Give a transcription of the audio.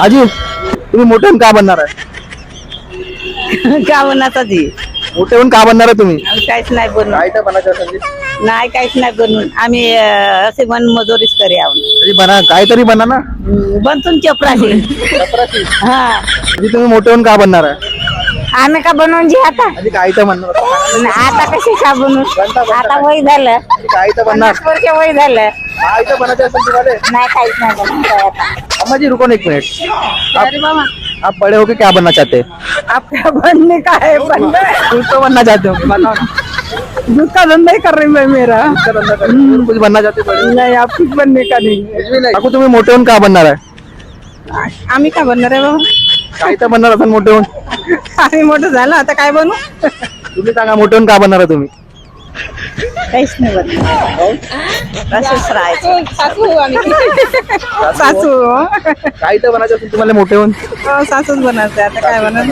आजी तुम्ही मोठे होऊन का बनणार आहे? का बनाचा जी मोठे होऊन का बनणार आहे तुम्ही? काहीच नाही बनवून काय तर बनायचं असेल ते? नाही काहीच नाही बनवून आम्ही असे मन मजुरीच करी आहोत तरी बना काहीतरी बना ना. बनतून चपराशी हा आजी तुम्ही मोठे होऊन का बनणार आहे? आम्ही का बनवून जी आता आजी काय तर बनणार आहे? आता कशी का बनवून आता वय झालं आजी काय तर बनणार? 50 वर्ष वय झालं काय तर बनायचं असेल तुम्हाला? नाही काहीच नाही बनवत आता अम्मा जी रुको ना एक मिनट. अरे बाबा आप बड़े होके क्या बनना चाहते हैं? आपका बनने का है बनना कुछ तो बनना चाहते हो बताओ ना. दूध का धंधा ही कर रही मैं मेरा इसका धंधा करें. और कुछ बनना चाहते हो बड़े? नहीं आप कुछ बनने का नहीं कुछ भी नाही. काकू तुम्ही मोठे होऊन का बनणार आहे? आम्ही का बनणार आहे बाबा काय तर बनणार असाल मोठे होऊन? आम्ही मोठं झालं आता काय बनू तुम्ही सांगा मोठे होऊन का बनणार आहे तुम्ही? काहीच नाही बनणार असंच राहायचं सासू काय तर बनायचं असेल तुम्हाला मोठे होऊन? सासूच बनायचं आता काय बनणार